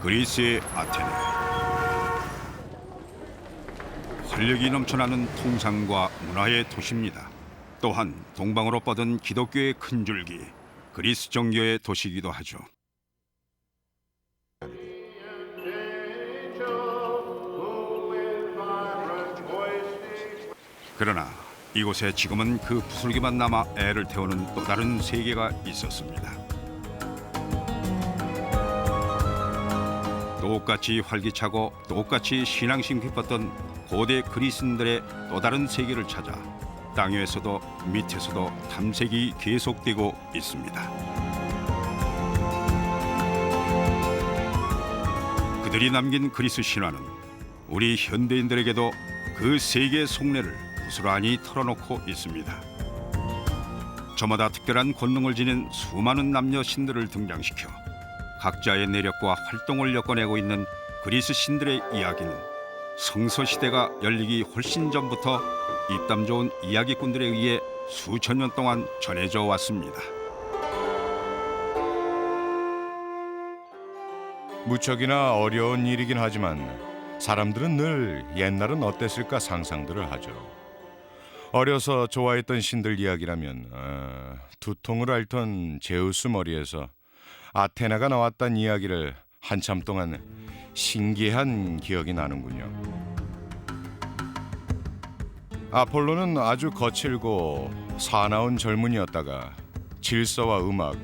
그리스의 아테네. 활력이 넘쳐나는 통상과 문화의 도시입니다. 또한 동방으로 뻗은 기독교의 큰 줄기, 그리스 정교의 도시이기도 하죠. 그러나 이곳에 지금은 그 부슬기만 남아 애를 태우는 또 다른 세계가 있었습니다. 똑같이 활기차고 똑같이 신앙심 깊었던 고대 그리스인들의 또 다른 세계를 찾아 땅 위에서도 밑에서도 탐색이 계속되고 있습니다. 그들이 남긴 그리스 신화는 우리 현대인들에게도 그 세계의 속내를 고스란히 털어놓고 있습니다. 저마다 특별한 권능을 지닌 수많은 남녀 신들을 등장시켜 각자의 내력과 활동을 엮어내고 있는 그리스 신들의 이야기는 성서시대가 열리기 훨씬 전부터 입담 좋은 이야기꾼들에 의해 수천 년 동안 전해져 왔습니다. 무척이나 어려운 일이긴 하지만 사람들은 늘 옛날은 어땠을까 상상들을 하죠. 어려서 좋아했던 신들 이야기라면 두통을 앓던 제우스 머리에서 아테나가 나왔다는 이야기를 한참 동안 신기한 기억이 나는군요. 아폴로는 아주 거칠고 사나운 젊은이였다가 질서와 음악,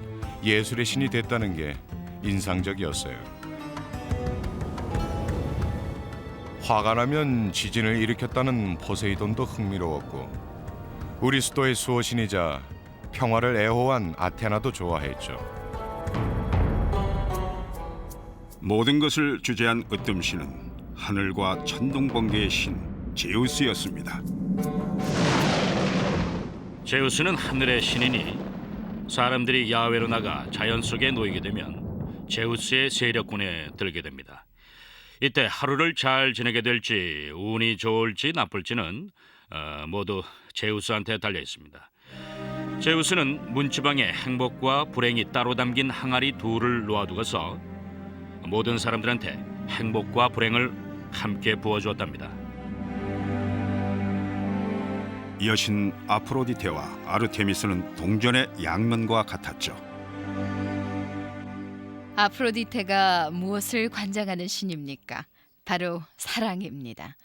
예술의 신이 됐다는 게 인상적이었어요. 화가 나면 지진을 일으켰다는 포세이돈도 흥미로웠고 우리 수도의 수호신이자 평화를 애호한 아테나도 좋아했죠. 모든 것을 주재한 으뜸신은 하늘과 천둥번개의 신 제우스였습니다. 제우스는 하늘의 신이니 사람들이 야외로 나가 자연 속에 놓이게 되면 제우스의 세력군에 들게 됩니다. 이때 하루를 잘 지내게 될지 운이 좋을지 나쁠지는 모두 제우스한테 달려 있습니다. 제우스는 문지방에 행복과 불행이 따로 담긴 항아리 둘을 놓아두어서 모든 사람들한테 행복과 불행을 함께 부어주었답니다. 여신 아프로디테와 아르테미스는 동전의 양면과 같았죠. 아프로디테가 무엇을 관장하는 신입니까? 바로 사랑입니다.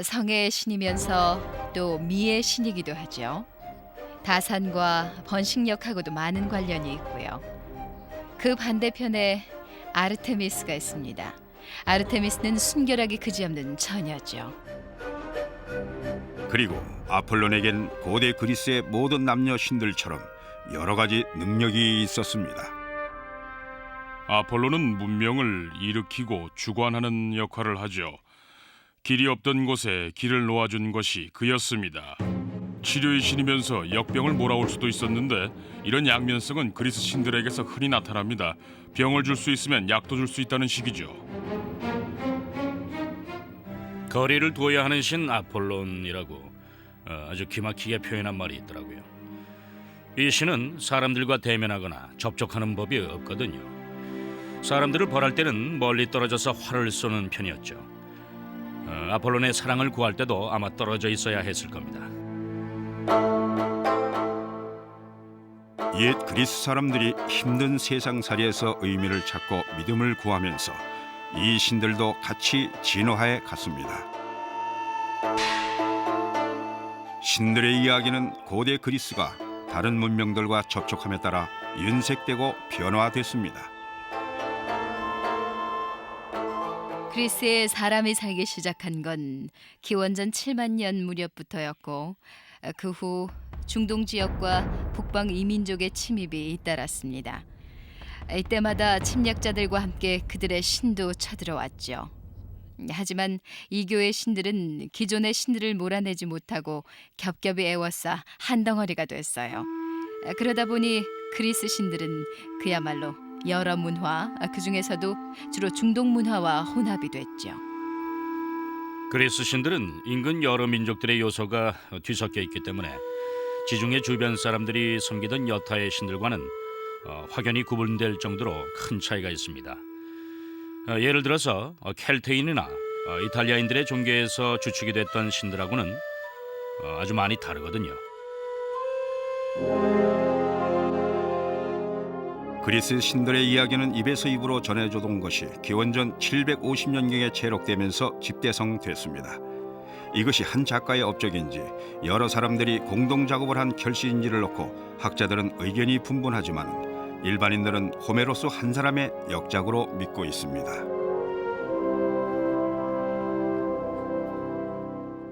성의 신이면서 또 미의 신이기도 하죠. 다산과 번식력하고도 많은 관련이 있고요. 그 반대편에 아르테미스가 있습니다. 아르테미스는 순결하기 그지없는 처녀죠. 그리고 아폴론에겐 고대 그리스의 모든 남녀 신들처럼 여러 가지 능력이 있었습니다. 아폴로는 문명을 일으키고 주관하는 역할을 하죠. 길이 없던 곳에 길을 놓아준 것이 그였습니다. 치료의 신이면서 역병을 몰아올 수도 있었는데 이런 양면성은 그리스 신들에게서 흔히 나타납니다. 병을 줄 수 있으면 약도 줄 수 있다는 식이죠. 거리를 두어야 하는 신 아폴론이라고 아주 기막히게 표현한 말이 있더라고요. 이 신은 사람들과 대면하거나 접촉하는 법이 없거든요. 사람들을 벌할 때는 멀리 떨어져서 활을 쏘는 편이었죠. 아폴론의 사랑을 구할 때도 아마 떨어져 있어야 했을 겁니다. 옛 그리스 사람들이 힘든 세상살이에서 의미를 찾고 믿음을 구하면서 이 신들도 같이 진화해 갔습니다. 신들의 이야기는 고대 그리스가 다른 문명들과 접촉함에 따라 윤색되고 변화됐습니다. 그리스에 사람이 살기 시작한 건 기원전 7만 년 무렵부터였고 그 후 중동 지역과 북방 이민족의 침입이 잇따랐습니다. 이때마다 침략자들과 함께 그들의 신도 쳐들어왔죠. 하지만 이교의 신들은 기존의 신들을 몰아내지 못하고 겹겹이 애워싸 한 덩어리가 됐어요. 그러다 보니 그리스 신들은 그야말로 여러 문화, 그중에서도 주로 중동 문화와 혼합이 됐죠. 그리스 신들은 인근 여러 민족들의 요소가 뒤섞여 있기 때문에 지중해 주변 사람들이 섬기던 여타의 신들과는 확연히 구분될 정도로 큰 차이가 있습니다. 예를 들어서 켈트인이나 이탈리아인들의 종교에서 주축이 됐던 신들하고는 아주 많이 다르거든요. 그리스 신들의 이야기는 입에서 입으로 전해져온 것이 기원전 750년경에 체록되면서 집대성됐습니다. 이것이 한 작가의 업적인지 여러 사람들이 공동 작업을 한 결실인지를 놓고 학자들은 의견이 분분하지만 일반인들은 호메로스 한 사람의 역작으로 믿고 있습니다.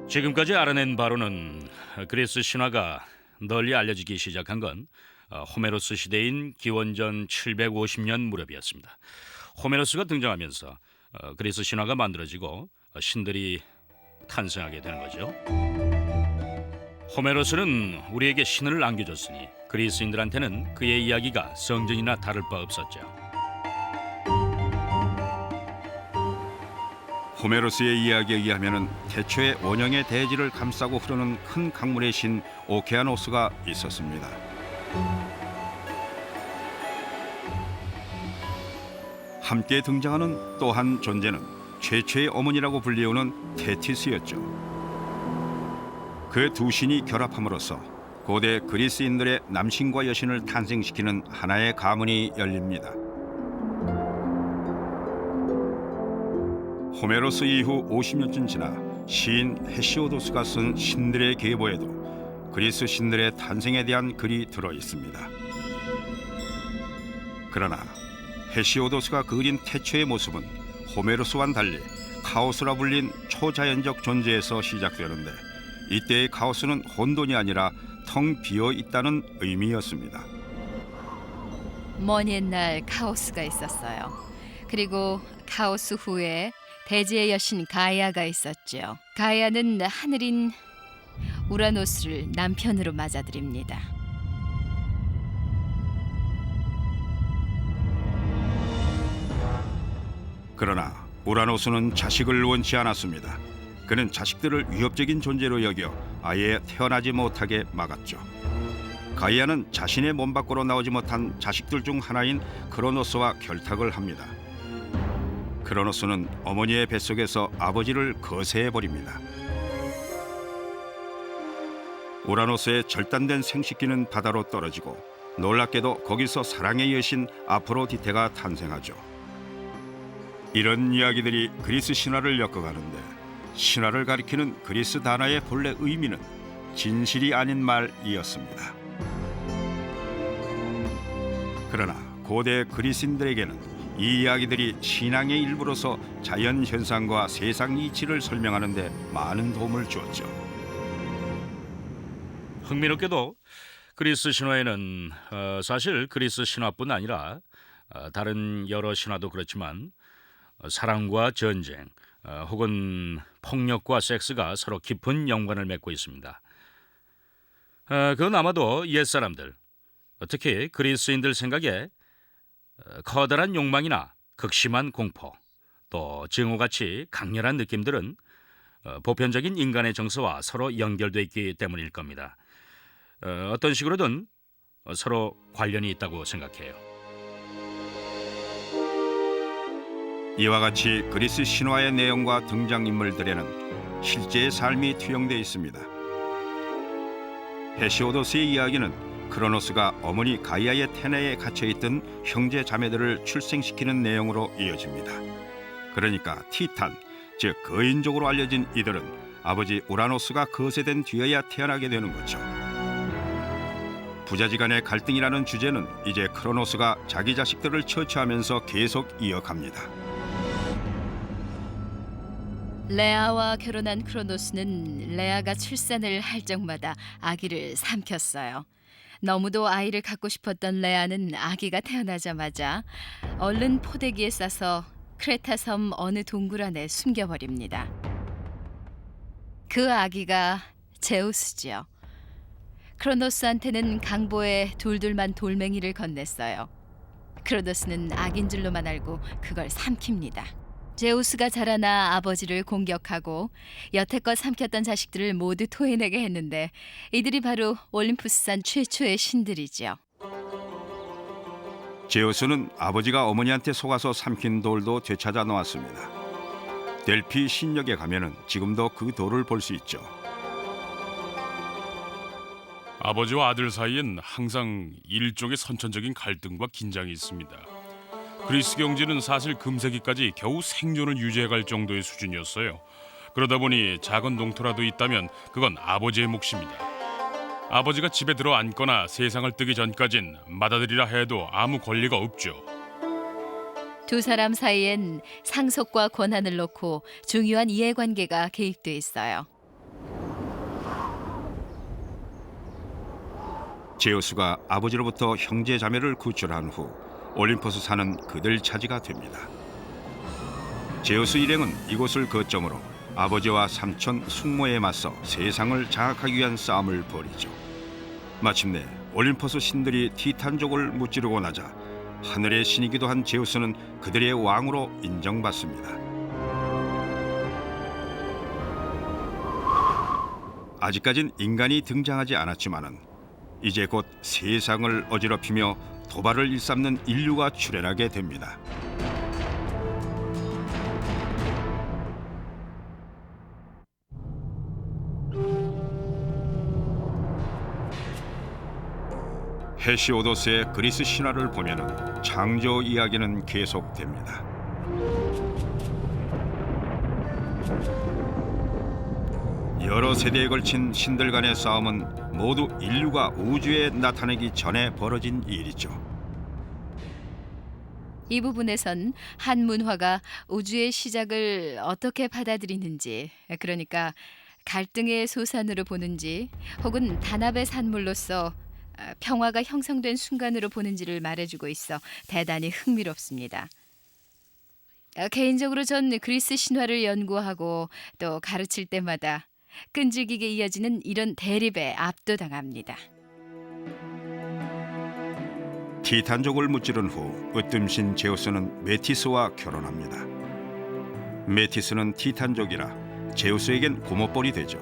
지금까지 알아낸 바로는 그리스 신화가 널리 알려지기 시작한 건 호메로스 시대인 기원전 750년 무렵이었습니다. 호메로스가 등장하면서 그리스 신화가 만들어지고 신들이 탄생하게 되는 거죠. 호메로스는 우리에게 신을 안겨줬으니 그리스인들한테는 그의 이야기가 성전이나 다를 바 없었죠. 호메로스의 이야기에 의하면 태초에 원형의 대지를 감싸고 흐르는 큰 강물의 신 오케아노스가 있었습니다. 함께 등장하는 또 한 존재는 최초의 어머니라고 불리우는 테티스였죠. 그 두 신이 결합함으로써 고대 그리스인들의 남신과 여신을 탄생시키는 하나의 가문이 열립니다. 호메로스 이후 50년쯤 지나 시인 헤시오도스가 쓴 신들의 계보에도 그리스 신들의 탄생에 대한 글이 들어 있습니다. 그러나 헤시오도스가 그린 태초의 모습은 호메로스와는 달리 카오스라 불린 초자연적 존재에서 시작되는데 이때의 카오스는 혼돈이 아니라 텅 비어 있다는 의미였습니다. 먼 옛날 카오스가 있었어요. 그리고 카오스 후에 대지의 여신 가이아가 있었죠. 가이아는 하늘인 우라노스를 남편으로 맞아들입니다. 그러나 우라노스는 자식을 원치 않았습니다. 그는 자식들을 위협적인 존재로 여겨 아예 태어나지 못하게 막았죠. 가이아는 자신의 몸 밖으로 나오지 못한 자식들 중 하나인 크로노스와 결탁을 합니다. 크로노스는 어머니의 뱃속에서 아버지를 거세해버립니다. 우라노스의 절단된 생식기는 바다로 떨어지고 놀랍게도 거기서 사랑의 여신 아프로디테가 탄생하죠. 이런 이야기들이 그리스 신화를 엮어가는데 신화를 가리키는 그리스 단어의 본래 의미는 진실이 아닌 말이었습니다. 그러나 고대 그리스인들에게는 이 이야기들이 신앙의 일부로서 자연 현상과 세상 이치를 설명하는 데 많은 도움을 주었죠. 흥미롭게도 그리스 신화에는 사실 그리스 신화뿐 아니라 다른 여러 신화도 그렇지만 사랑과 전쟁 혹은 폭력과 섹스가 서로 깊은 연관을 맺고 있습니다. 그건 아마도 옛사람들, 특히 그리스인들 생각에 커다란 욕망이나 극심한 공포, 또 증오같이 강렬한 느낌들은 보편적인 인간의 정서와 서로 연결돼 있기 때문일 겁니다. 어떤 식으로든 서로 관련이 있다고 생각해요. 이와 같이 그리스 신화의 내용과 등장인물들에는 실제의 삶이 투영되어 있습니다. 헤시오도스의 이야기는 크로노스가 어머니 가이아의 태내에 갇혀있던 형제 자매들을 출생시키는 내용으로 이어집니다. 그러니까 티탄, 즉 거인족으로 알려진 이들은 아버지 우라노스가 거세된 뒤에야 태어나게 되는 거죠. 부자지간의 갈등이라는 주제는 이제 크로노스가 자기 자식들을 처치하면서 계속 이어갑니다. 레아와 결혼한 크로노스는 레아가 출산을 할 적마다 아기를 삼켰어요. 너무도 아이를 갖고 싶었던 레아는 아기가 태어나자마자 얼른 포대기에 싸서 크레타 섬 어느 동굴 안에 숨겨버립니다. 그 아기가 제우스지요. 크로노스한테는 강보에 둘둘만 돌멩이를 건넸어요. 크로노스는 악인 줄로만 알고 그걸 삼킵니다. 제우스가 자라나 아버지를 공격하고 여태껏 삼켰던 자식들을 모두 토해내게 했는데 이들이 바로 올림푸스산 최초의 신들이죠. 제우스는 아버지가 어머니한테 속아서 삼킨 돌도 되찾아 놓았습니다. 델피 신역에 가면은 지금도 그 돌을 볼 수 있죠. 아버지와 아들 사이엔 항상 일종의 선천적인 갈등과 긴장이 있습니다. 그리스 경제는 사실 금세기까지 겨우 생존을 유지해갈 정도의 수준이었어요. 그러다 보니 작은 농토라도 있다면 그건 아버지의 몫입니다. 아버지가 집에 들어 앉거나 세상을 뜨기 전까진 맏아들이라 해도 아무 권리가 없죠. 두 사람 사이엔 상속과 권한을 놓고 중요한 이해관계가 개입돼 있어요. 제우스가 아버지로부터 형제 자매를 구출한 후 올림포스 산은 그들 차지가 됩니다. 제우스 일행은 이곳을 거점으로 아버지와 삼촌 숙모에 맞서 세상을 장악하기 위한 싸움을 벌이죠. 마침내 올림포스 신들이 티탄족을 무찌르고 나자 하늘의 신이기도 한 제우스는 그들의 왕으로 인정받습니다. 아직까진 인간이 등장하지 않았지만은 이제 곧 세상을 어지럽히며 도발을 일삼는 인류가 출현하게 됩니다. 헤시오도스의 그리스 신화를 보면은 창조 이야기는 계속됩니다. 여러 세대에 걸친 신들 간의 싸움은 모두 인류가 우주에 나타나기 전에 벌어진 일이죠. 이 부분에선 한 문화가 우주의 시작을 어떻게 받아들이는지, 그러니까 갈등의 소산으로 보는지 혹은 단합의 산물로서 평화가 형성된 순간으로 보는지를 말해주고 있어 대단히 흥미롭습니다. 개인적으로 전 그리스 신화를 연구하고 또 가르칠 때마다 끈질기게 이어지는 이런 대립에 압도당합니다. 티탄족을 무찌른 후 으뜸신 제우스는 메티스와 결혼합니다. 메티스는 티탄족이라 제우스에겐 고모뻘이 되죠.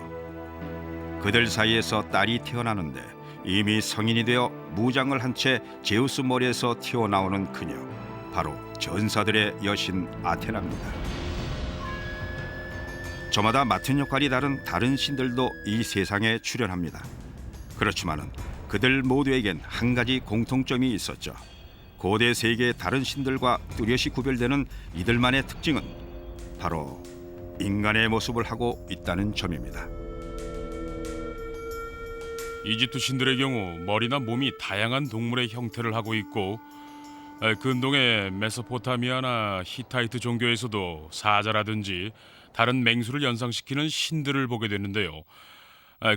그들 사이에서 딸이 태어나는데 이미 성인이 되어 무장을 한 채 제우스 머리에서 튀어나오는 그녀, 바로 전사들의 여신 아테나입니다. 저마다 맡은 역할이 다른 신들도 이 세상에 출현합니다. 그렇지만은 그들 모두에겐 한 가지 공통점이 있었죠. 고대 세계의 다른 신들과 뚜렷이 구별되는 이들만의 특징은 바로 인간의 모습을 하고 있다는 점입니다. 이집트 신들의 경우 머리나 몸이 다양한 동물의 형태를 하고 있고, 근동의 메소포타미아나 히타이트 종교에서도 사자라든지 다른 맹수를 연상시키는 신들을 보게 되는데요.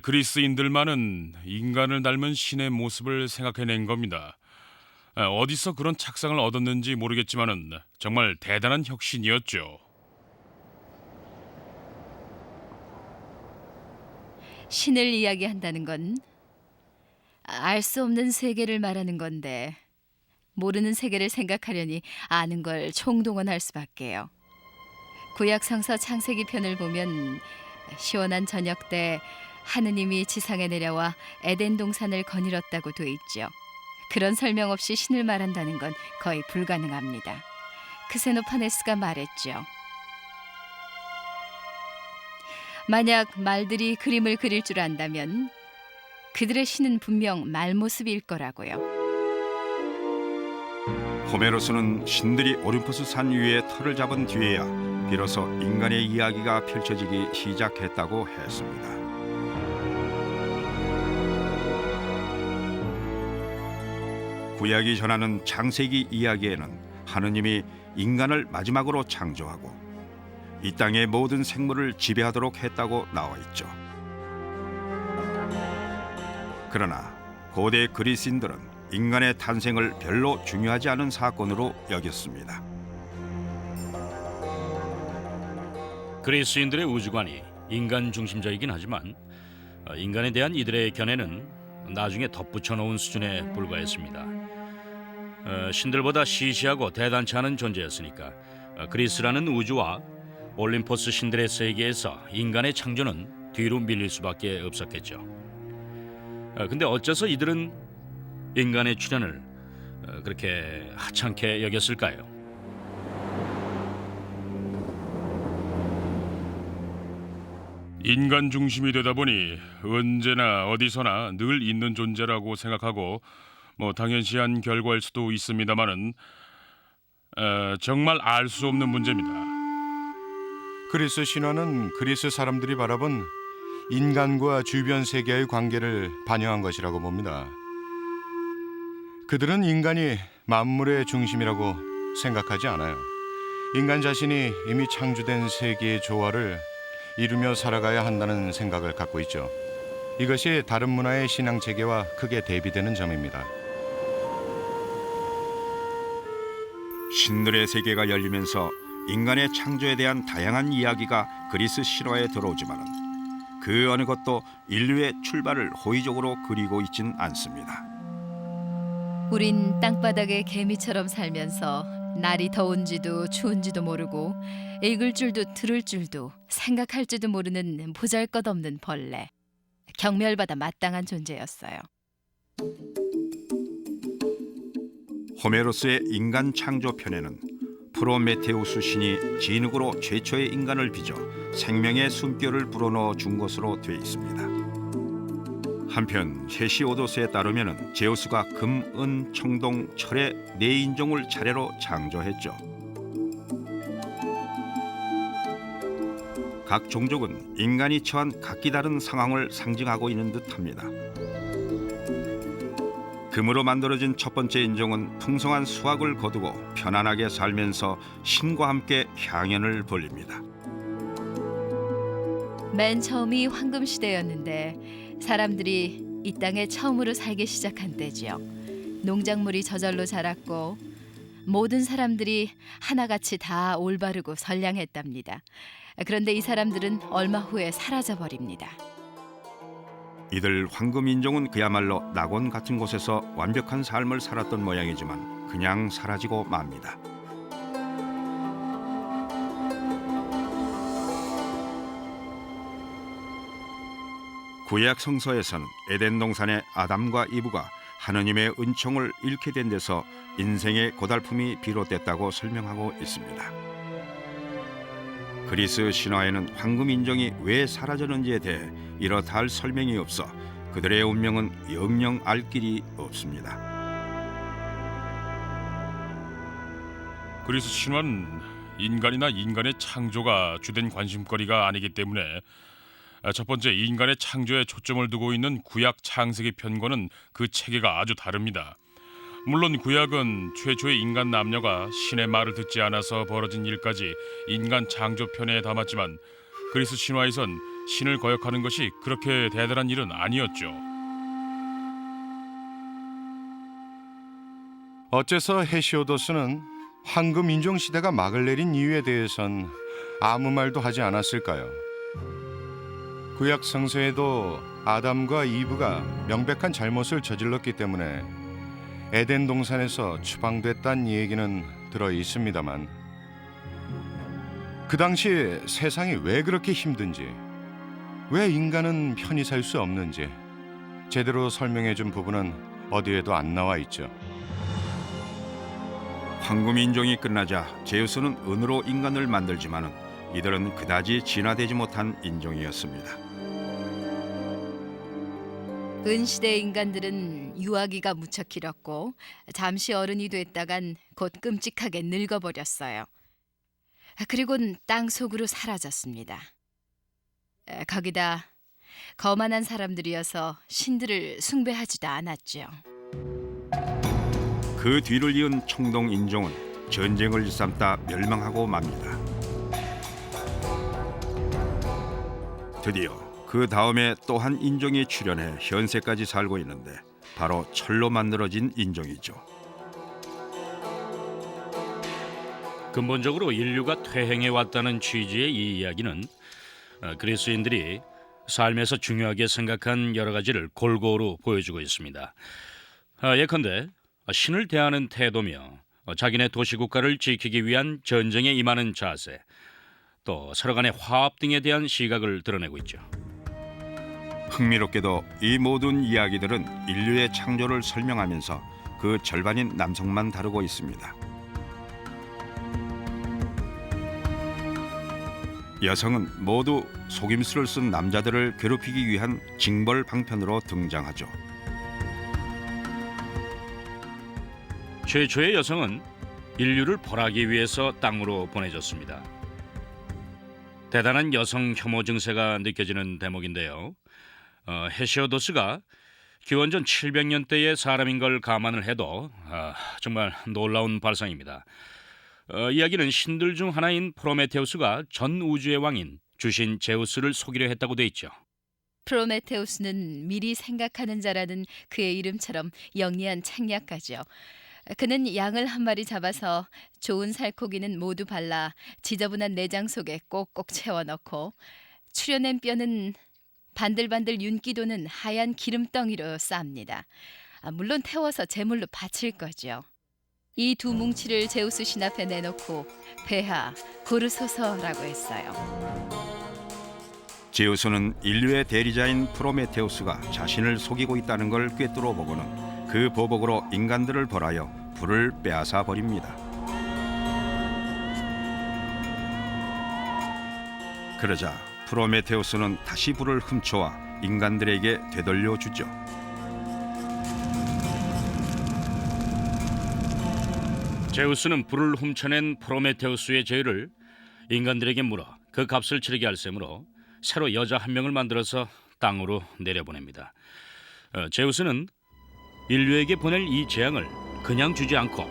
그리스인들만은 인간을 닮은 신의 모습을 생각해낸 겁니다. 어디서 그런 착상을 얻었는지 모르겠지만은 정말 대단한 혁신이었죠. 신을 이야기한다는 건 알 수 없는 세계를 말하는 건데 모르는 세계를 생각하려니 아는 걸 총동원할 수밖에요. 구약 성서 창세기 편을 보면 시원한 저녁 때 하느님이 지상에 내려와 에덴 동산을 거닐었다고 돼 있죠. 그런 설명 없이 신을 말한다는 건 거의 불가능합니다. 크세노파네스가 말했죠. 만약 말들이 그림을 그릴 줄 안다면 그들의 신은 분명 말모습일 거라고요. 호메로스는 신들이 올림푸스 산 위에 터를 잡은 뒤에야 비로소 인간의 이야기가 펼쳐지기 시작했다고 했습니다. 구약이 전하는 창세기 이야기에는 하느님이 인간을 마지막으로 창조하고 이 땅의 모든 생물을 지배하도록 했다고 나와 있죠. 그러나 고대 그리스인들은 인간의 탄생을 별로 중요하지 않은 사건으로 여겼습니다. 그리스인들의 우주관이 인간 중심적이긴 하지만 인간에 대한 이들의 견해는 나중에 덧붙여 놓은 수준에 불과했습니다. 신들보다 시시하고 대단치 않은 존재였으니까 그리스라는 우주와 올림포스 신들의 세계에서 인간의 창조는 뒤로 밀릴 수밖에 없었겠죠. 근데 어째서 이들은 인간의 출현을 그렇게 하찮게 여겼을까요? 인간 중심이 되다 보니 언제나 어디서나 늘 있는 존재라고 생각하고 당연시한 결과일 수도 있습니다만은 정말 알 수 없는 문제입니다. 그리스 신화는 그리스 사람들이 바라본 인간과 주변 세계의 관계를 반영한 것이라고 봅니다. 그들은 인간이 만물의 중심이라고 생각하지 않아요. 인간 자신이 이미 창조된 세계의 조화를 이루며 살아가야 한다는 생각을 갖고 있죠. 이것이 다른 문화의 신앙 체계와 크게 대비되는 점입니다. 신들의 세계가 열리면서 인간의 창조에 대한 다양한 이야기가 그리스 신화에 들어오지만 그 어느 것도 인류의 출발을 호의적으로 그리고 있진 않습니다. 우린 땅바닥에 개미처럼 살면서 날이 더운지도 추운지도 모르고 읽을 줄도 들을 줄도 생각할 줄도 모르는 보잘것없는 벌레. 경멸받아 마땅한 존재였어요. 호메로스의 인간 창조편에는 프로메테우스 신이 진흙으로 최초의 인간을 빚어 생명의 숨결을 불어넣어 준 것으로 되어 있습니다. 한편 헤시오도스에 따르면 제우스가 금, 은, 청동, 철의 네 인종을 차례로 창조했죠. 각 종족은 인간이 처한 각기 다른 상황을 상징하고 있는 듯합니다. 금으로 만들어진 첫 번째 인종은 풍성한 수확을 거두고 편안하게 살면서 신과 함께 향연을 벌립니다. 맨 처음이 황금 시대였는데 사람들이 이 땅에 처음으로 살기 시작한 때지요. 농작물이 저절로 자랐고 모든 사람들이 하나같이 다 올바르고 선량했답니다. 그런데 이 사람들은 얼마 후에 사라져 버립니다. 이들 황금 인종은 그야말로 낙원 같은 곳에서 완벽한 삶을 살았던 모양이지만 그냥 사라지고 맙니다. 구약 성서에서는 에덴 동산의 아담과 이브가 하느님의 은총을 잃게 된 데서 인생의 고달픔이 비롯됐다고 설명하고 있습니다. 그리스 신화에는 황금 인종이 왜 사라졌는지에 대해 이렇다 할 설명이 없어 그들의 운명은 영영 알 길이 없습니다. 그리스 신화는 인간이나 인간의 창조가 주된 관심거리가 아니기 때문에 첫 번째 인간의 창조에 초점을 두고 있는 구약 창세기 편과는 그 체계가 아주 다릅니다. 물론 구약은 최초의 인간 남녀가 신의 말을 듣지 않아서 벌어진 일까지 인간 창조편에 담았지만 그리스 신화에선 신을 거역하는 것이 그렇게 대단한 일은 아니었죠. 어째서 헤시오도스는 황금 인종 시대가 막을 내린 이유에 대해선 아무 말도 하지 않았을까요? 구약 성서에도 아담과 이브가 명백한 잘못을 저질렀기 때문에 에덴 동산에서 추방됐다는 얘기는 들어 있습니다만 그 당시 세상이 왜 그렇게 힘든지, 왜 인간은 편히 살 수 없는지 제대로 설명해 준 부분은 어디에도 안 나와 있죠. 황금 인종이 끝나자 제우스는 은으로 인간을 만들지만은 이들은 그다지 진화되지 못한 인종이었습니다. 은시대 인간들은 유아기가 무척 길었고 잠시 어른이 됐다간 곧 끔찍하게 늙어버렸어요. 그리고는 땅 속으로 사라졌습니다. 거기다 거만한 사람들이어서 신들을 숭배하지도 않았죠. 그 뒤를 이은 청동 인종은 전쟁을 일삼다 멸망하고 맙니다. 드디어 그 다음에 또 한 인종이 출현해 현세까지 살고 있는데 바로 철로 만들어진 인종이죠. 근본적으로 인류가 퇴행해 왔다는 취지의 이 이야기는 그리스인들이 삶에서 중요하게 생각한 여러 가지를 골고루 보여주고 있습니다. 예컨대 신을 대하는 태도며 자기네 도시국가를 지키기 위한 전쟁에 임하는 자세, 또 서로 간의 화합 등에 대한 시각을 드러내고 있죠. 흥미롭게도 이 모든 이야기들은 인류의 창조를 설명하면서 그 절반인 남성만 다루고 있습니다. 여성은 모두 속임수를 쓴 남자들을 괴롭히기 위한 징벌 방편으로 등장하죠. 최초의 여성은 인류를 벌하기 위해서 땅으로 보내졌습니다. 대단한 여성 혐오 증세가 느껴지는 대목인데요. 헤시오도스가 기원전 700년대의 사람인 걸 감안을 해도 정말 놀라운 발상입니다. 이야기는 신들 중 하나인 프로메테우스가 전 우주의 왕인 주신 제우스를 속이려 했다고 돼 있죠. 프로메테우스는 미리 생각하는 자라는 그의 이름처럼 영리한 책략가죠. 그는 양을 한 마리 잡아서 좋은 살코기는 모두 발라 지저분한 내장 속에 꼭꼭 채워넣고 추려낸 뼈는 반들반들 윤기 도는 하얀 기름덩이로 쌉니다. 물론 태워서 제물로 바칠 거죠. 이 두 뭉치를 제우스 신 앞에 내놓고 폐하 고르소서라고 했어요. 제우스는 인류의 대리자인 프로메테우스가 자신을 속이고 있다는 걸 꿰뚫어 보고는 그 보복으로 인간들을 벌하여 불을 빼앗아 버립니다. 그러자 프로메테우스는 다시 불을 훔쳐와 인간들에게 되돌려 주죠. 제우스는 불을 훔쳐낸 프로메테우스의 죄를 인간들에게 물어 그 값을 치르게 할 셈으로 새로 여자 한 명을 만들어서 땅으로 내려보냅니다. 제우스는 인류에게 보낼 이 재앙을 그냥 주지 않고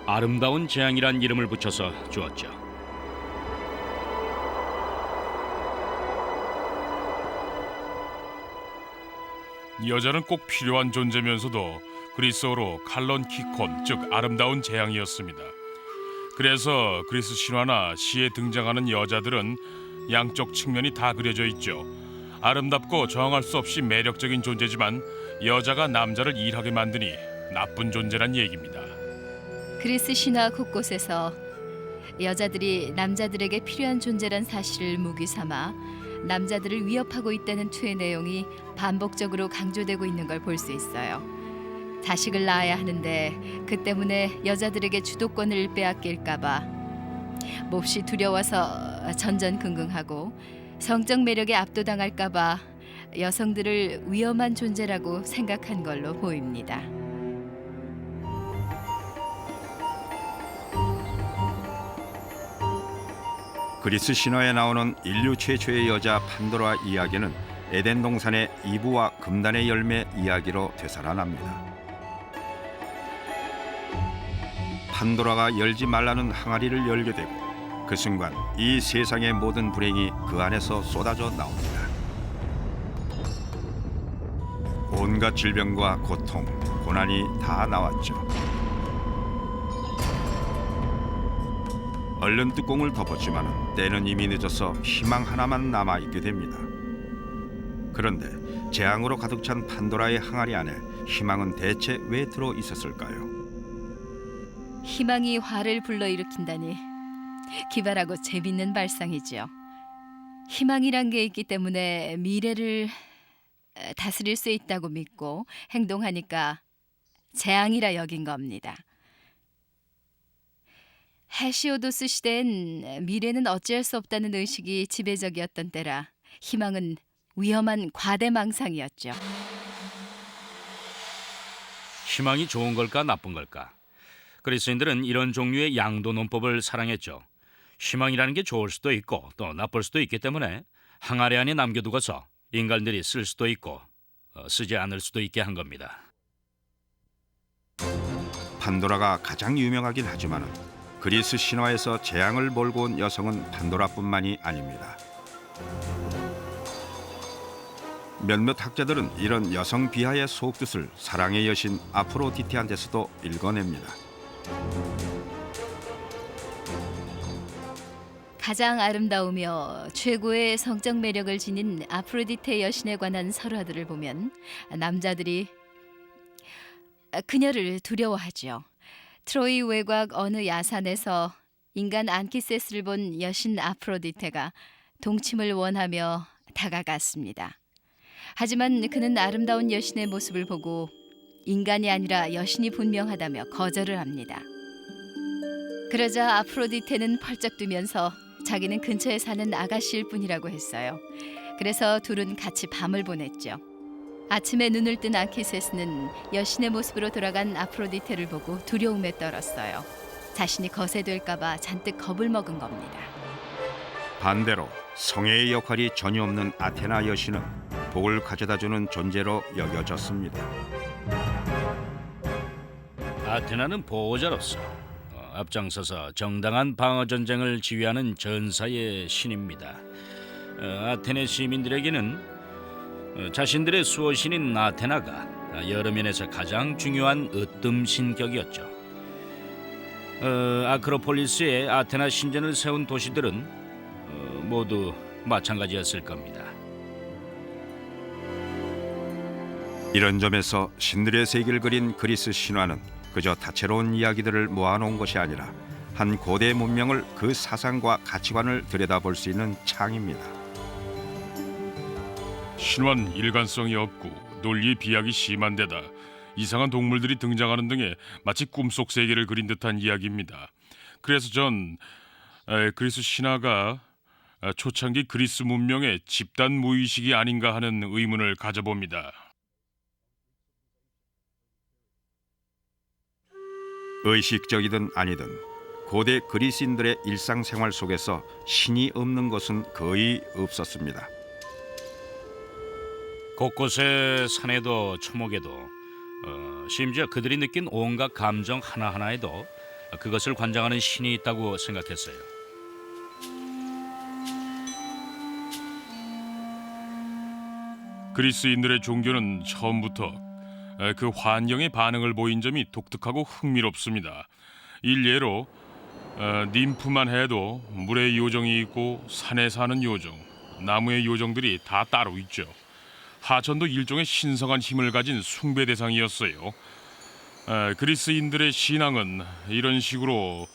아름다운 재앙이란 이름을 붙여서 주었죠. 여자는 꼭 필요한 존재면서도 그리스어로 칼론 키콘, 즉 아름다운 재앙이었습니다. 그래서 그리스 신화나 시에 등장하는 여자들은 양쪽 측면이 다 그려져 있죠. 아름답고 저항할 수 없이 매력적인 존재지만 여자가 남자를 일하게 만드니 나쁜 존재란 얘기입니다. 그리스 신화 곳곳에서 여자들이 남자들에게 필요한 존재란 사실을 무기 삼아 남자들을 위협하고 있다는 투의 내용이 반복적으로 강조되고 있는 걸 볼 수 있어요. 자식을 낳아야 하는데 그 때문에 여자들에게 주도권을 빼앗길까 봐 몹시 두려워서 전전긍긍하고 성적 매력에 압도당할까 봐 여성들을 위험한 존재라고 생각한 걸로 보입니다. 그리스 신화에 나오는 인류 최초의 여자 판도라 이야기는 에덴 동산의 이브와 금단의 열매 이야기로 되살아납니다. 판도라가 열지 말라는 항아리를 열게 되고 그 순간 이 세상의 모든 불행이 그 안에서 쏟아져 나옵니다. 온갖 질병과 고통, 고난이 다 나왔죠. 얼른 뚜껑을 덮었지만 때는 이미 늦어서 희망 하나만 남아있게 됩니다. 그런데 재앙으로 가득 찬 판도라의 항아리 안에 희망은 대체 왜 들어 있었을까요? 희망이 화를 불러일으킨다니 기발하고 재밌는 발상이지요. 희망이란 게 있기 때문에 미래를 다스릴 수 있다고 믿고 행동하니까 재앙이라 여긴 겁니다. 헤시오도스 시대엔 미래는 어찌할 수 없다는 의식이 지배적이었던 때라 희망은 위험한 과대망상이었죠. 희망이 좋은 걸까 나쁜 걸까? 그리스인들은 이런 종류의 양도 논법을 사랑했죠. 희망이라는 게 좋을 수도 있고 또 나쁠 수도 있기 때문에 항아리 안에 남겨두고서 인간들이 쓸 수도 있고 쓰지 않을 수도 있게 한 겁니다. 판도라가 가장 유명하긴 하지만 그리스 신화에서 재앙을 몰고 온 여성은 판도라뿐만이 아닙니다. 몇몇 학자들은 이런 여성 비하의 속뜻을 사랑의 여신 아프로디테한테서도 읽어냅니다. 가장 아름다우며 최고의 성적 매력을 지닌 아프로디테 여신에 관한 설화들을 보면 남자들이 그녀를 두려워하죠. 트로이 외곽 어느 야산에서 인간 안키세스를 본 여신 아프로디테가 동침을 원하며 다가갔습니다. 하지만 그는 아름다운 여신의 모습을 보고 인간이 아니라 여신이 분명하다며 거절을 합니다. 그러자 아프로디테는 펄쩍 뛰면서 자기는 근처에 사는 아가씨일 뿐이라고 했어요. 그래서 둘은 같이 밤을 보냈죠. 아침에 눈을 뜬 안키세스는 여신의 모습으로 돌아간 아프로디테를 보고 두려움에 떨었어요. 자신이 거세될까 봐 잔뜩 겁을 먹은 겁니다. 반대로 성애의 역할이 전혀 없는 아테나 여신은 복을 가져다주는 존재로 여겨졌습니다. 아테나는 보호자로서 앞장서서 정당한 방어 전쟁을 지휘하는 전사의 신입니다. 아테네 시민들에게는 자신들의 수호신인 아테나가 여러 면에서 가장 중요한 으뜸 신격이었죠. 아크로폴리스에 아테나 신전을 세운 도시들은 모두 마찬가지였을 겁니다. 이런 점에서 신들의 세계를 그린 그리스 신화는 그저 다채로운 이야기들을 모아놓은 것이 아니라 한 고대 문명을 그 사상과 가치관을 들여다볼 수 있는 창입니다. 신화는 일관성이 없고 논리 비약이 심한 데다 이상한 동물들이 등장하는 등의 마치 꿈속 세계를 그린 듯한 이야기입니다. 그래서 전 그리스 신화가 초창기 그리스 문명의 집단 무의식이 아닌가 하는 의문을 가져봅니다. 의식적이든 아니든 고대 그리스인들의 일상생활 속에서 신이 없는 것은 거의 없었습니다. 곳곳의 산에도 초목에도 심지어 그들이 느낀 온갖 감정 하나하나에도 그것을 관장하는 신이 있다고 생각했어요. 그리스인들의 종교는 처음부터 그 환경에 반응을 보인 점이 독특하고 흥미롭습니다. 일례로 님프만 해도 물의 요정이 있고 산에 사는 요정, 나무의 요정들이 다 따로 있죠. 하천도 일종의 신성한 힘을 가진 숭배 대상이었어요. 그리스인들의 신앙은 이런 식으로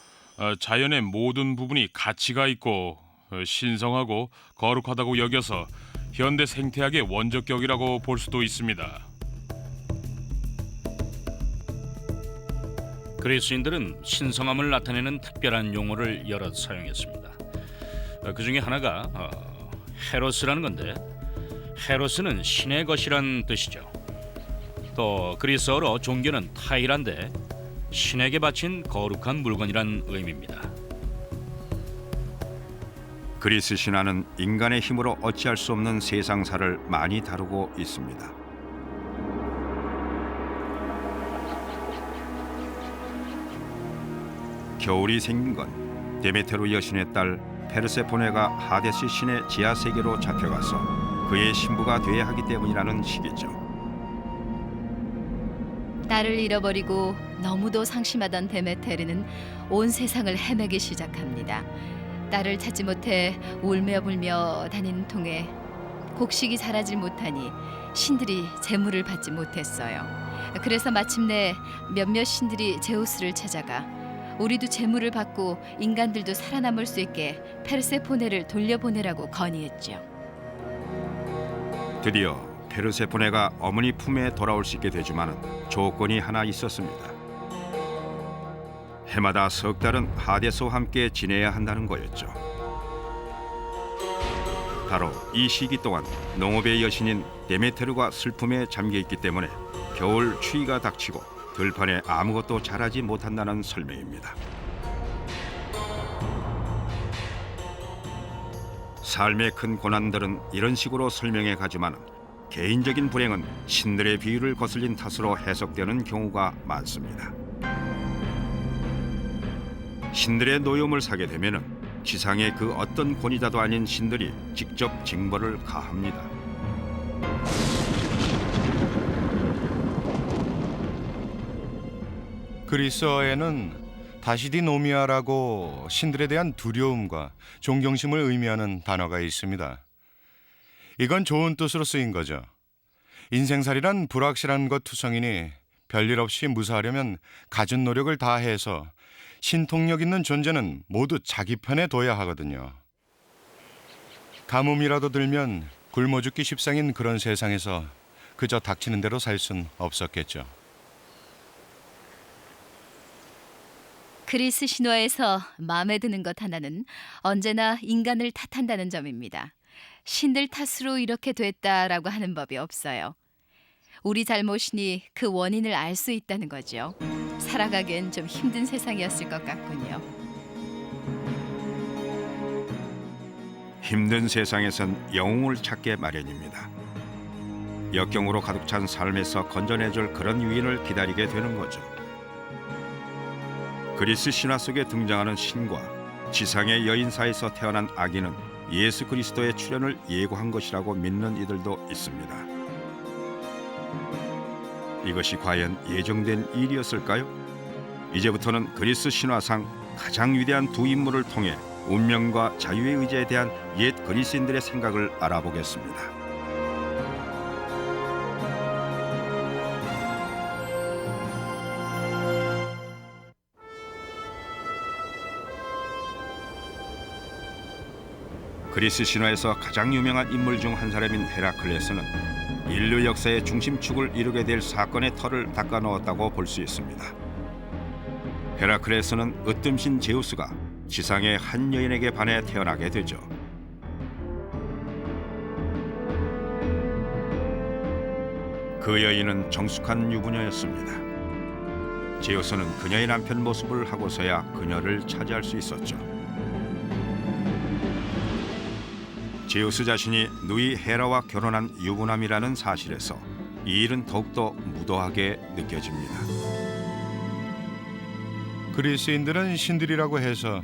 자연의 모든 부분이 가치가 있고 신성하고 거룩하다고 여겨서 현대 생태학의 원조격이라고 볼 수도 있습니다. 그리스인들은 신성함을 나타내는 특별한 용어를 여럿 사용했습니다. 그 중에 하나가 헤로스라는 건데, 헤로스는 신의 것이란 뜻이죠. 또 그리스어로 종교는 타이란데 신에게 바친 거룩한 물건이란 의미입니다. 그리스 신화는 인간의 힘으로 어찌할 수 없는 세상사를 많이 다루고 있습니다. 겨울이 생긴 건 데메테르 여신의 딸 페르세포네가 하데스 신의 지하 세계로 잡혀가서 그의 신부가 돼야 하기 때문이라는 시기죠. 딸을 잃어버리고 너무도 상심하던 데메테르는 온 세상을 헤매기 시작합니다. 딸을 찾지 못해 울며 불며 다닌 통에 곡식이 자라질 못하니 신들이 제물을 받지 못했어요. 그래서 마침내 몇몇 신들이 제우스를 찾아가 우리도 제물을 받고 인간들도 살아남을 수 있게 페르세포네를 돌려보내라고 건의했죠. 드디어 페르세포네가 어머니 품에 돌아올 수 있게 되지만 조건이 하나 있었습니다. 해마다 석 달은 하데스와 함께 지내야 한다는 거였죠. 바로 이 시기 동안 농업의 여신인 데메테르가 슬픔에 잠겨 있기 때문에 겨울 추위가 닥치고 들판에 아무것도 자라지 못한다는 설명입니다. 삶의 큰 고난들은 이런 식으로 설명해 가지만 개인적인 불행은 신들의 비유를 거슬린 탓으로 해석되는 경우가 많습니다. 신들의 노여움을 사게 되면은 지상의 그 어떤 권위자도 아닌 신들이 직접 징벌을 가합니다. 그리스어에는 다시디노미아라고 신들에 대한 두려움과 존경심을 의미하는 단어가 있습니다. 이건 좋은 뜻으로 쓰인 거죠. 인생살이란 불확실한 것 투성이니 별일 없이 무사하려면 갖은 노력을 다해서 신통력 있는 존재는 모두 자기 편에 둬야 하거든요. 가뭄이라도 들면 굶어 죽기 십상인 그런 세상에서 그저 닥치는 대로 살 순 없었겠죠. 그리스 신화에서 마음에 드는 것 하나는 언제나 인간을 탓한다는 점입니다. 신들 탓으로 이렇게 됐다라고 하는 법이 없어요. 우리 잘못이니 그 원인을 알 수 있다는 거죠. 살아가기엔 좀 힘든 세상이었을 것 같군요. 힘든 세상에선 영웅을 찾게 마련입니다. 역경으로 가득 찬 삶에서 건져내줄 그런 위인을 기다리게 되는 거죠. 그리스 신화 속에 등장하는 신과 지상의 여인사에서 태어난 아기는 예수 그리스도의 출현을 예고한 것이라고 믿는 이들도 있습니다. 이것이 과연 예정된 일이었을까요? 이제부터는 그리스 신화상 가장 위대한 두 인물을 통해 운명과 자유의 의지에 대한 옛 그리스인들의 생각을 알아보겠습니다. 그리스 신화에서 가장 유명한 인물 중 한 사람인 헤라클레스는 인류 역사의 중심축을 이루게 될 사건의 털을 닦아 놓았다고 볼 수 있습니다. 헤라클레스는 으뜸신 제우스가 지상의 한 여인에게 반해 태어나게 되죠. 그 여인은 정숙한 유부녀였습니다. 제우스는 그녀의 남편 모습을 하고서야 그녀를 차지할 수 있었죠. 제우스 자신이 누이 헤라와 결혼한 유부남이라는 사실에서 이 일은 더욱더 무도하게 느껴집니다. 그리스인들은 신들이라고 해서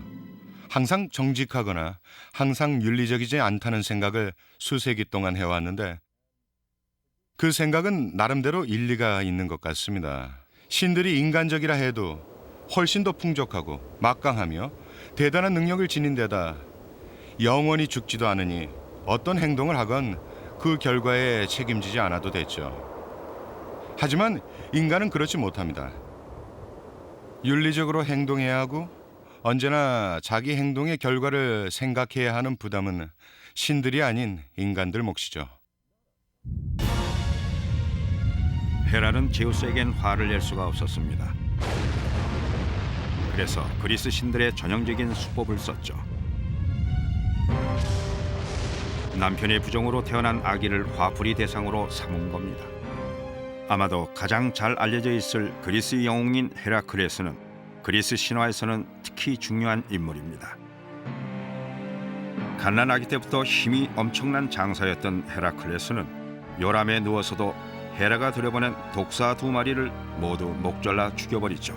항상 정직하거나 항상 윤리적이지 않다는 생각을 수세기 동안 해왔는데 그 생각은 나름대로 일리가 있는 것 같습니다. 신들이 인간적이라 해도 훨씬 더 풍족하고 막강하며 대단한 능력을 지닌 데다 영원히 죽지도 않으니 어떤 행동을 하건 그 결과에 책임지지 않아도 됐죠. 하지만 인간은 그렇지 못합니다. 윤리적으로 행동해야 하고 언제나 자기 행동의 결과를 생각해야 하는 부담은 신들이 아닌 인간들 몫이죠. 헤라는 제우스에겐 화를 낼 수가 없었습니다. 그래서 그리스 신들의 전형적인 수법을 썼죠. 남편의 부정으로 태어난 아기를 화풀이 대상으로 삼은 겁니다. 아마도 가장 잘 알려져 있을 그리스 영웅인 헤라클레스는 그리스 신화에서는 특히 중요한 인물입니다. 갓난아기 때부터 힘이 엄청난 장사였던 헤라클레스는 요람에 누워서도 헤라가 들여보낸 독사 2마리를 모두 목잘라 죽여버리죠.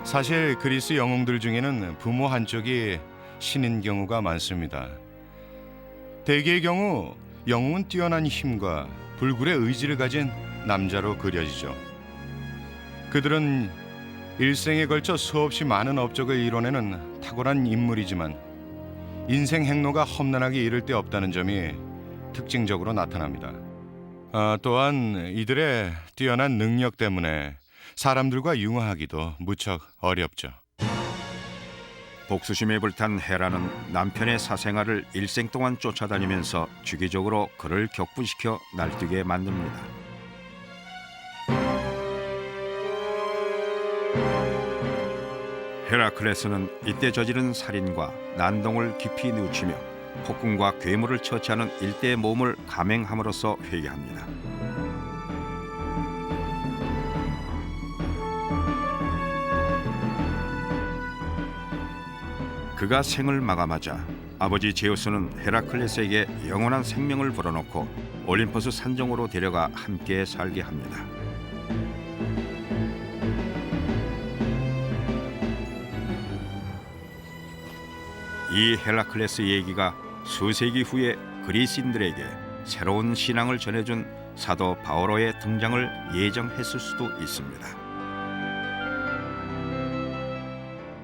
사실 그리스 영웅들 중에는 부모 한쪽이 신인 경우가 많습니다. 대개의 경우 영웅은 뛰어난 힘과 불굴의 의지를 가진 남자로 그려지죠. 그들은 일생에 걸쳐 수없이 많은 업적을 이뤄내는 탁월한 인물이지만 인생 행로가 험난하게 이를 데 없다는 점이 특징적으로 나타납니다. 또한 이들의 뛰어난 능력 때문에 사람들과 융화하기도 무척 어렵죠. 복수심에 불탄 헤라는 남편의 사생활을 일생 동안 쫓아다니면서 주기적으로 그를 격분시켜 날뛰게 만듭니다. 헤라클레스는 이때 저지른 살인과 난동을 깊이 뉘우치며 폭군과 괴물을 처치하는 일대의 모험을 감행함으로써 회개합니다. 그가 생을 마감하자 아버지 제우스는 헤라클레스에게 영원한 생명을 불어넣고 올림포스 산정으로 데려가 함께 살게 합니다. 이 헤라클레스 얘기가 수세기 후에 그리스인들에게 새로운 신앙을 전해준 사도 바오로의 등장을 예정했을 수도 있습니다.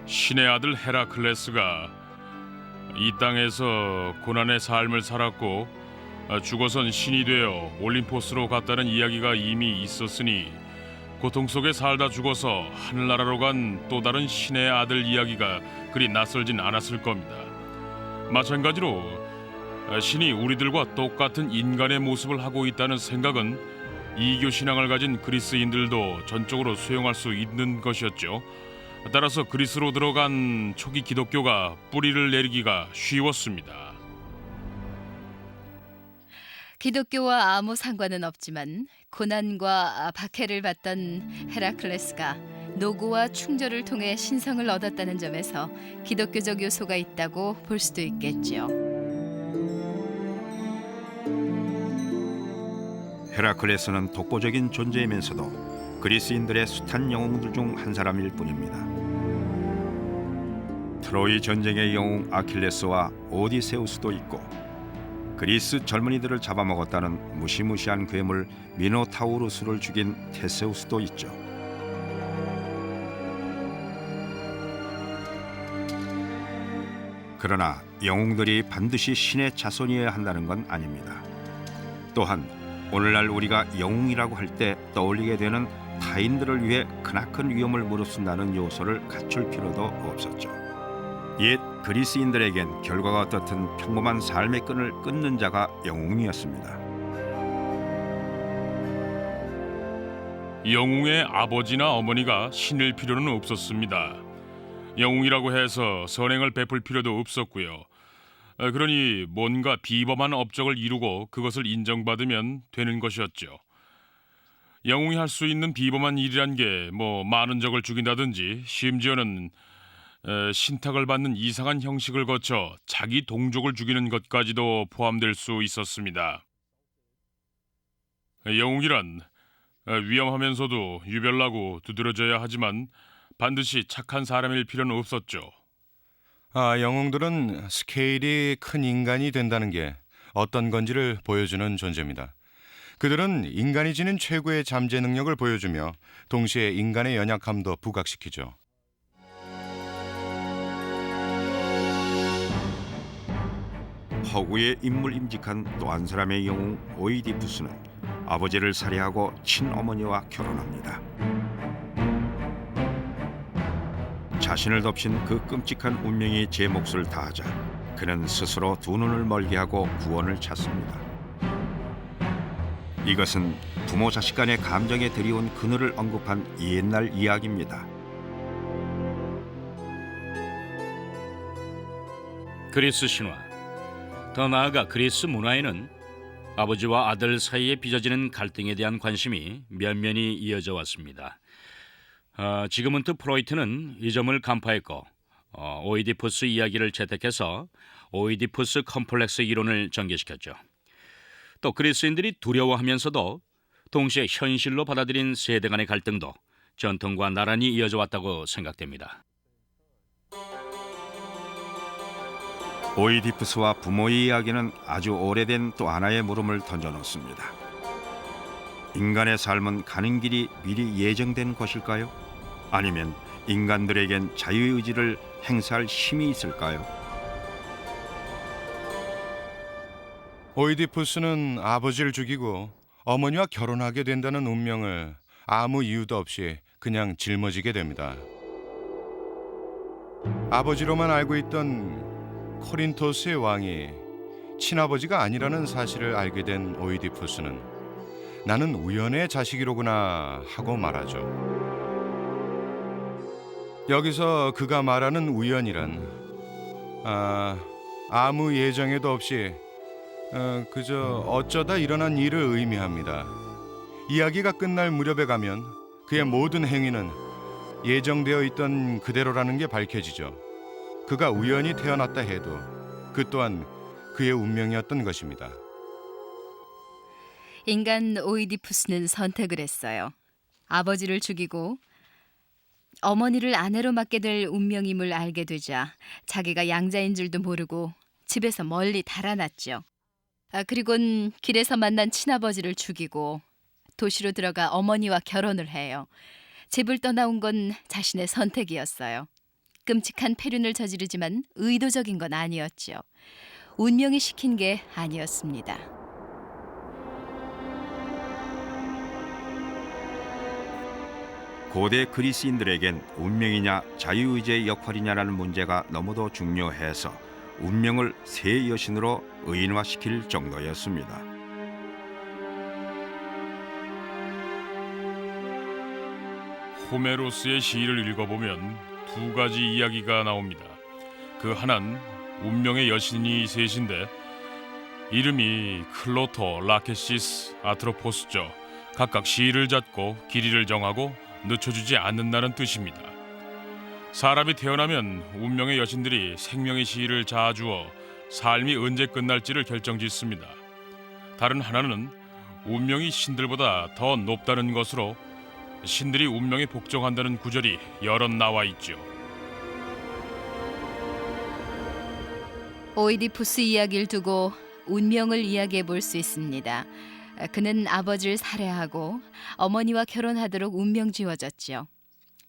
신의 아들 헤라클레스가 이 땅에서 고난의 삶을 살았고 죽어선 신이 되어 올림포스로 갔다는 이야기가 이미 있었으니 고통 속에 살다 죽어서 하늘나라로 간 또 다른 신의 아들 이야기가 그리 낯설진 않았을 겁니다. 마찬가지로 신이 우리들과 똑같은 인간의 모습을 하고 있다는 생각은 이교 신앙을 가진 그리스인들도 전적으로 수용할 수 있는 것이었죠. 따라서 그리스로 들어간 초기 기독교가 뿌리를 내리기가 쉬웠습니다. 기독교와 아무 상관은 없지만 고난과 박해를 받던 헤라클레스가 노고와 충절을 통해 신성을 얻었다는 점에서 기독교적 요소가 있다고 볼 수도 있겠죠. 헤라클레스는 독보적인 존재이면서도 그리스인들의 숱한 영웅들 중 한 사람일 뿐입니다. 트로이 전쟁의 영웅 아킬레스와 오디세우스도 있고 그리스 젊은이들을 잡아먹었다는 무시무시한 괴물 미노타우루스를 죽인 테세우스도 있죠. 그러나 영웅들이 반드시 신의 자손이어야 한다는 건 아닙니다. 또한 오늘날 우리가 영웅이라고 할 때 떠올리게 되는 타인들을 위해 크나큰 위험을 무릅쓴다는 요소를 갖출 필요도 없었죠. 옛 그리스인들에겐 결과가 어떻든 평범한 삶의 끈을 끊는 자가 영웅이었습니다. 영웅의 아버지나 어머니가 신일 필요는 없었습니다. 영웅이라고 해서 선행을 베풀 필요도 없었고요. 그러니 뭔가 비범한 업적을 이루고 그것을 인정받으면 되는 것이었죠. 영웅이 할 수 있는 비범한 일이란 게 많은 적을 죽인다든지 심지어는 신탁을 받는 이상한 형식을 거쳐 자기 동족을 죽이는 것까지도 포함될 수 있었습니다. 영웅이란 위험하면서도 유별나고 두드러져야 하지만 반드시 착한 사람일 필요는 없었죠. 영웅들은 스케일이 큰 인간이 된다는 게 어떤 건지를 보여주는 존재입니다. 그들은 인간이 지닌 최고의 잠재 능력을 보여주며 동시에 인간의 연약함도 부각시키죠. 허구의 인물임직한 또 한 사람의 영웅 오이디푸스는 아버지를 살해하고 친어머니와 결혼합니다. 자신을 덮친 그 끔찍한 운명이 제 몫을 다하자 그는 스스로 두 눈을 멀게 하고 구원을 찾습니다. 이것은 부모 자식 간의 감정에 들이온 그늘을 언급한 옛날 이야기입니다. 그리스 신화, 더 나아가 그리스 문화에는 아버지와 아들 사이에 빚어지는 갈등에 대한 관심이 면면히 이어져 왔습니다. 지그문트 프로이트는 이 점을 간파했고 오이디푸스 이야기를 채택해서 오이디푸스 컴플렉스 이론을 전개시켰죠. 또 그리스인들이 두려워하면서도 동시에 현실로 받아들인 세대 간의 갈등도 전통과 나란히 이어져 왔다고 생각됩니다. 오이디푸스와 부모의 이야기는 아주 오래된 또 하나의 물음을 던져놓습니다. 인간의 삶은 가는 길이 미리 예정된 것일까요? 아니면 인간들에겐 자유의지를 행사할 힘이 있을까요? 오이디푸스는 아버지를 죽이고 어머니와 결혼하게 된다는 운명을 아무 이유도 없이 그냥 짊어지게 됩니다. 아버지로만 알고 있던 코린토스의 왕이 친아버지가 아니라는 사실을 알게 된 오이디푸스는 나는 우연의 자식이로구나 하고 말하죠. 여기서 그가 말하는 우연이란 아무 예정에도 없이 그저 어쩌다 일어난 일을 의미합니다. 이야기가 끝날 무렵에 가면 그의 모든 행위는 예정되어 있던 그대로라는 게 밝혀지죠. 그가 우연히 태어났다 해도 그 또한 그의 운명이었던 것입니다. 인간 오이디푸스는 선택을 했어요. 아버지를 죽이고 어머니를 아내로 맡게 될 운명임을 알게 되자 자기가 양자인 줄도 모르고 집에서 멀리 달아났죠. 그리곤 길에서 만난 친아버지를 죽이고 도시로 들어가 어머니와 결혼을 해요. 집을 떠나온 건 자신의 선택이었어요. 끔찍한 폐륜을 저지르지만 의도적인 건 아니었죠. 운명이 시킨 게 아니었습니다. 고대 그리스인들에겐 운명이냐 자유의지의 역할이냐라는 문제가 너무도 중요해서 운명을 새 여신으로 의인화시킬 정도였습니다. 호메로스의 시를 읽어보면 두 가지 이야기가 나옵니다. 그 하나는 운명의 여신이 셋인데 이름이 클로토, 라케시스, 아트로포스죠. 각각 시를 잣고 길이를 정하고 늦춰주지 않는다는 뜻입니다. 사람이 태어나면 운명의 여신들이 생명의 시를 자아주어 삶이 언제 끝날지를 결정짓습니다. 다른 하나는 운명이 신들보다 더 높다는 것으로 신들이 운명에 복종한다는 구절이 여럿 나와 있죠. 오이디푸스 이야기를 두고 운명을 이야기해 볼 수 있습니다. 그는 아버지를 살해하고 어머니와 결혼하도록 운명 지어졌죠.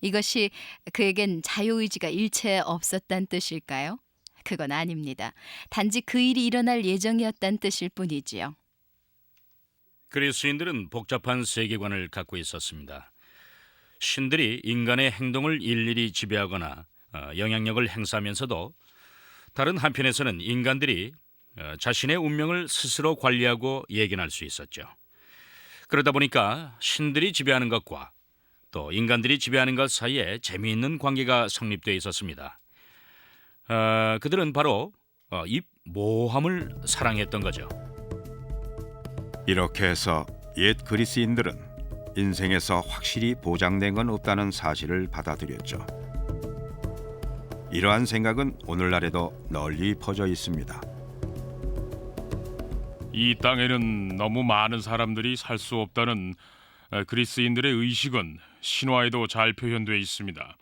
이것이 그에겐 자유의지가 일체 없었단 뜻일까요? 그건 아닙니다. 단지 그 일이 일어날 예정이었단 뜻일 뿐이지요. 그리스인들은 복잡한 세계관을 갖고 있었습니다. 신들이 인간의 행동을 일일이 지배하거나 영향력을 행사하면서도 다른 한편에서는 인간들이 자신의 운명을 스스로 관리하고 예견할 수 있었죠. 그러다 보니까 신들이 지배하는 것과 또 인간들이 지배하는 것 사이에 재미있는 관계가 성립되어 있었습니다. 그들은 바로 이 모함을 사랑했던 거죠. 이렇게 해서 옛 그리스인들은 인생에서 확실히 보장된 건 없다는 사실을 받아들였죠. 이러한 생각은 오늘날에도 널리 퍼져 있습니다. 이 땅에는 너무 많은 사람들이 살 수 없다는 그리스인들의 의식은 신화에도 잘 표현되어 있습니다.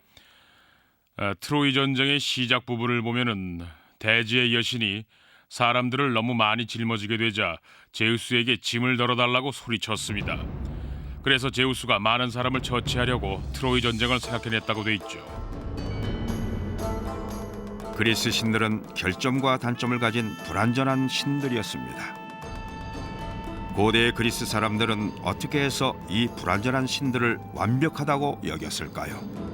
트로이 전쟁의 시작 부분을 보면은 대지의 여신이 사람들을 너무 많이 짊어지게 되자 제우스에게 짐을 덜어달라고 소리쳤습니다. 그래서 제우스가 많은 사람을 처치하려고 트로이 전쟁을 생각해냈다고 돼 있죠. 그리스 신들은 결점과 단점을 가진 불완전한 신들이었습니다. 고대 그리스 사람들은 어떻게 해서 이 불완전한 신들을 완벽하다고 여겼을까요?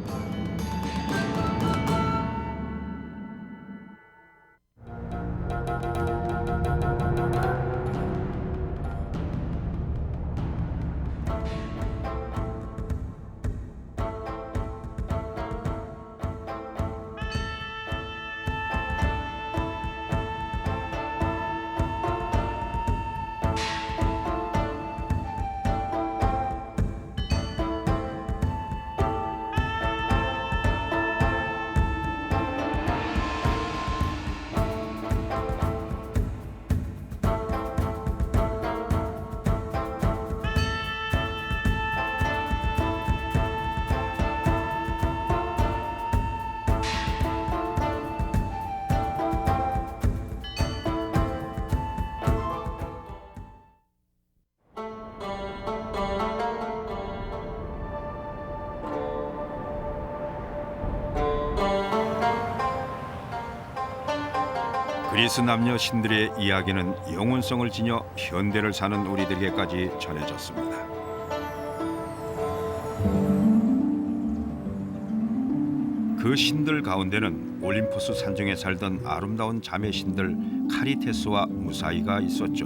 그리스 남녀 신들의 이야기는 영혼성을 지녀 현대를 사는 우리들에게까지 전해졌습니다. 그 신들 가운데는 올림푸스 산중에 살던 아름다운 자매 신들 카리테스와 무사이가 있었죠.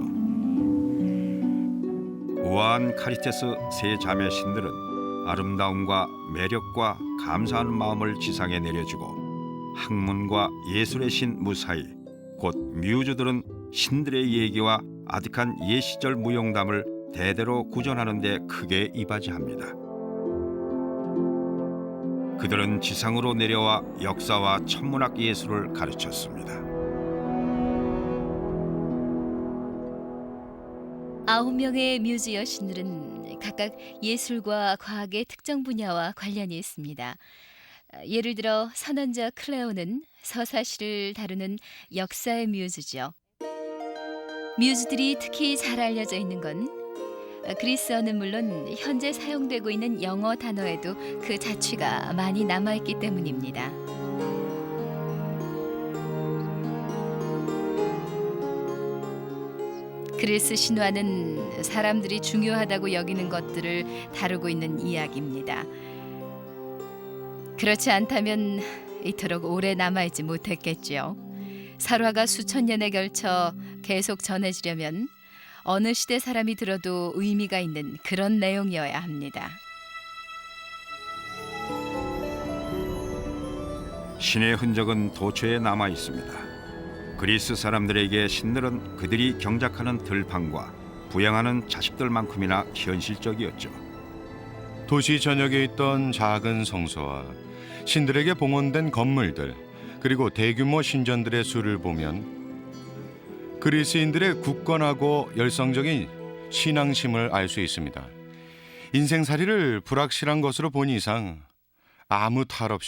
우아한 카리테스 세 자매 신들은 아름다움과 매력과 감사하는 마음을 지상에 내려주고 학문과 예술의 신 무사이 곧 뮤즈들은 신들의 얘기와 아득한 옛 시절 무용담을 대대로 구전하는 데 크게 이바지합니다. 그들은 지상으로 내려와 역사와 천문학 예술을 가르쳤습니다. 9명의 뮤즈 여신들은 각각 예술과 과학의 특정 분야와 관련이 있습니다. 예를 들어 선원자 클레오는 서사시를 다루는 역사의 뮤즈죠. 뮤즈들이 특히 잘 알려져 있는 건 그리스어는 물론 현재 사용되고 있는 영어 단어에도 그 자취가 많이 남아있기 때문입니다. 그리스 신화는 사람들이 중요하다고 여기는 것들을 다루고 있는 이야기입니다. 그렇지 않다면 이토록 오래 남아있지 못했겠죠. 설화가 수천 년에 걸쳐 계속 전해지려면 어느 시대 사람이 들어도 의미가 있는 그런 내용이어야 합니다. 신의 흔적은 도처에 남아 있습니다. 그리스 사람들에게 신들은 그들이 경작하는 들판과 부양하는 자식들만큼이나 현실적이었죠. 도시 전역에 있던 작은 성소와 신들에게 봉헌된 건물들, 그리고 대규모 신전들의 수를 보면 그리스인들의 굳건하고 열성적인 신앙심을 알 수 있습니다. 인생살이를 불확실한 것으로 본 이상 아무 탈 없이